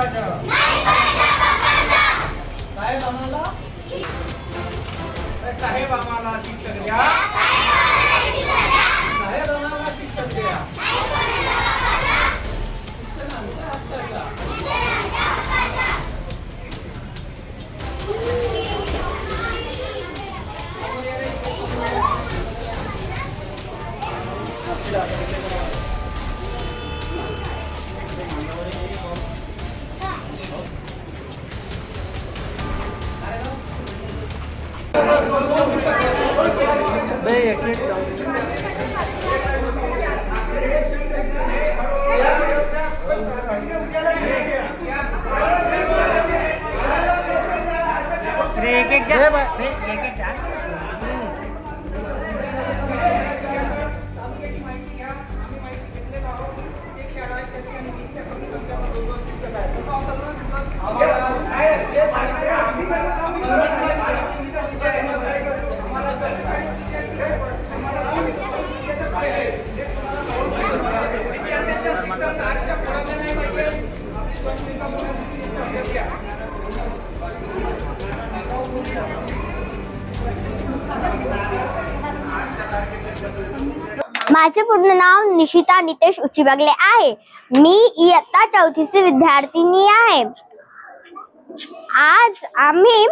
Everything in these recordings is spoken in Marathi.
कर्ज साहेब आम्हाला शिक्षक द्या, साहेब आम्हाला शिक्षक द्या, शिक्षण आमच्या हक्काचा. माझे पूर्ण नाव निशिता नितेश उचिबागले आहे. मी इयत्ता 4थीची विद्यार्थिनी आहे. आज आम्ही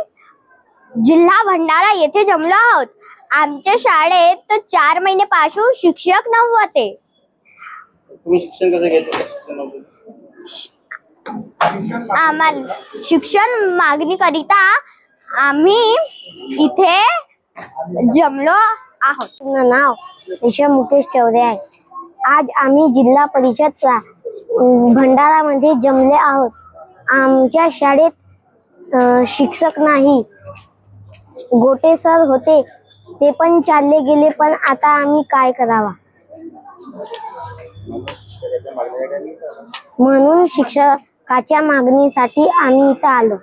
जिल्हा भंडारा येथे जमलो आहोत. आमच्या शाळेत 4 महिन्यापासून शिक्षक नव्हते. तुम्ही शिक्षण कसं घेता? आम्हाला शिक्षण मागणीकरिता आम्ही इथे जमलो आहोत. नाव ईशा मुकेश चौधरी आहे. आज आम्ही जिल्हा परिषद भंडारामध्ये जमले आहोत. आमच्या शाळेत शिक्षक नाही. गोटे सर होते, ते पण चालले गेले. पण आता आम्ही काय करावा म्हणून शिक्षकाच्या मागणीसाठी आम्ही इथं आलो.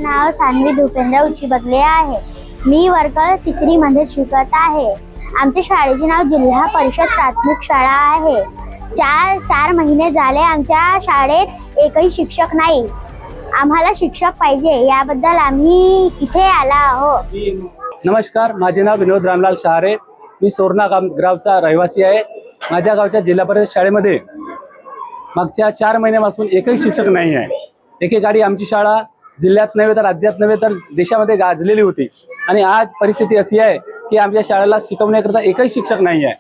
नाव सान्वी भूपेंद्र उचिबागले आहे. मी वर्ग 3री मध्ये शिकत आहे. आमच्या शाळेचे नाव जिल्हा परिषद प्राथमिक शाळा आहे. 4 महिने झाले आमच्या शाळेत एकही शिक्षक नाही. आम्हाला शिक्षक पाहिजे, याबद्दल आम्ही इथे आला आहोत. नमस्कार, माझे नाव विनोद रामलाल शहारे. मी सोरना गावचा रहिवासी आहे. माझ्या गावच्या जिल्हा परिषद शाळेमध्ये मागच्या 4 महिन्यापासून एकही शिक्षक नाही आहे. एकेकाळी आमची शाळा जिल्ह्यात नव्हे तर राज्यात नव्हे तर देशामध्ये गाजलेली होती. आणि आज परिस्थिती अशी आहे की आमच्या शाळेला शिकवण्याकरता एकही शिक्षक नाही आहे.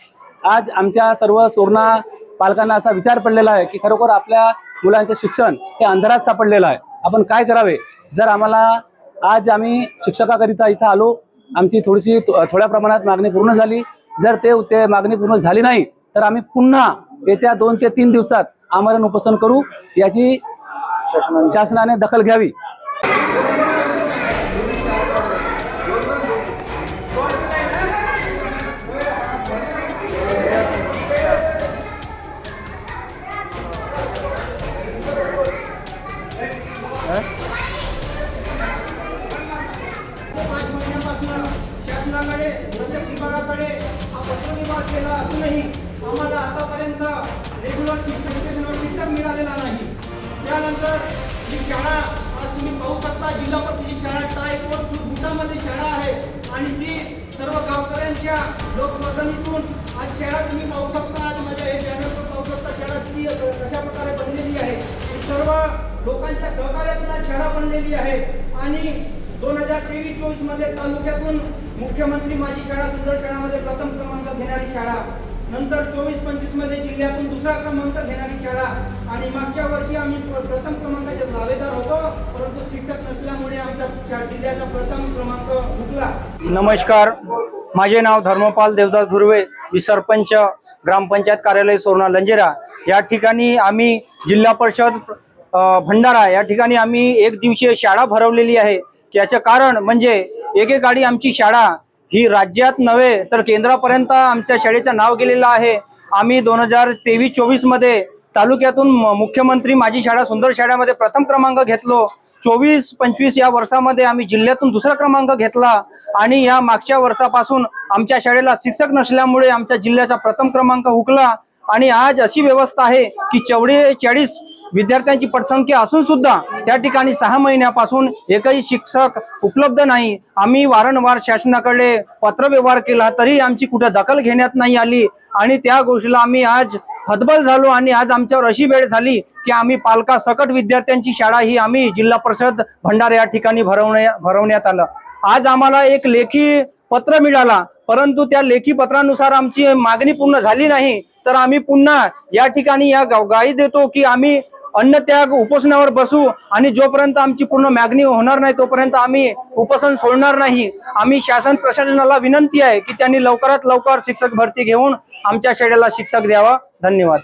आज आमच्या सर्व सोरना पालकांना असा विचार पडलेला आहे की खरोखर आपल्या मुलांचे शिक्षण हे अंधारात सापडलेलं आहे. आपण काय करावे? जर आम्हाला आज आम्ही शिक्षकाकरिता इथं आलो, आमची थोड्या प्रमाणात मागणी पूर्ण झाली. जर ते मागणी पूर्ण झाली नाही तर आम्ही पुन्हा येत्या 2 ते 3 दिवसात आमरण उपोषण करू. याची शासनाने दखल घ्यावी. आम्हाला आतापर्यंत रेग्युलर शिक्षक मिळालेला नाही. त्यानंतर ही शाळा आज तुम्ही पाहू शकता, जिल्हा परिषदेची शाळा टाईप बुटामध्ये शाळा आहे आणि ती सर्व गावकऱ्यांच्या लोकवर्गणीतून आज शाळा तुम्ही पाहू शकता. आज माझ्या हे बॅनरवर पाहू शकता शाळा किती कशा प्रकारे बनलेली आहे. सर्व लोकांच्या सहकार्यातून आज शाळा बनलेली आहे. आणि 2023-24 मध्ये तालुक्यातून मुख्यमंत्री माझी शाळा सुंदर शाळामध्ये प्रथम क्रमांक घेणारी शाळा. नंतर 24-25 मध्ये जिल्ह्यातून दुसरा क्रमांक घेणारी शाळा आणि मागच्या वर्षी आम्ही प्रथम क्रमांकाचे दावेदार होतो, परंतु शिक्षक नसल्यामुळे आमच्या जिल्ह्याचा प्रथम क्रमांक हुकला. नमस्कार, माझे नाव धर्मपाल देवदास धुर्वे, मी सरपंच ग्रामपंचायत कार्यालय सोरणा लंजेरा. या ठिकाणी आम्ही जिल्हा परिषद भंडारा या ठिकाणी आम्ही एक दिवसीय शाळा भरवलेली आहे. याचं कारण म्हणजे एकेकाळी आमची शाळा ही राज्यात नव्हे तर केंद्रापर्यंत आमच्या शाळेचं नाव गेलेलं आहे. आम्ही 2023-24 मध्ये तालुक्यातून मुख्यमंत्री माझी शाळा सुंदर शाळेमध्ये प्रथम क्रमांक घेतलो. 24-25 या वर्षामध्ये आम्ही जिल्ह्यातून दुसरा क्रमांक घेतला आणि या मागच्या वर्षापासून आमच्या शाळेला शिक्षक नसल्यामुळे आमच्या जिल्ह्याचा प्रथम क्रमांक हुकला. आणि आज अशी व्यवस्था आहे की 44 विद्यार्थ्यांची पटसंख्या असून सुद्धा त्या ठिकाणी 6 महिन्यापासून एकही शिक्षक उपलब्ध नाही. आम्ही वारंवार शासनाकडे पत्रव्यवहार केला तरी आमची कुठे दखल घेण्यात नाही आली आणि त्या गोष्टीला आम्ही आज हतबल झालो आणि आज आमच्यावर अशी वेळ झाली की आम्ही पालकासकट विद्यार्थ्यांची शाळा ही आम्ही जिल्हा परिषद भंडारा या ठिकाणी भरवण्यात आलं. आज आम्हाला एक लेखी पत्र मिळाला, परंतु त्या लेखी पत्रानुसार आमची मागणी पूर्ण झाली नाही. तर आम्ही पुन्हा या ठिकाणी या ग्वाही देतो की आम्ही अन्नत्याग उपोषणावर बसू आणि जोपर्यंत आमची पूर्ण मागणी होणार नाही तोपर्यंत आम्ही उपोषण सोडणार नाही. आम्ही शासन प्रशासनाला विनंती आहे की त्यांनी लवकरात लवकर शिक्षक भरती घेऊन आमच्या शाळेला शिक्षक द्यावा. धन्यवाद.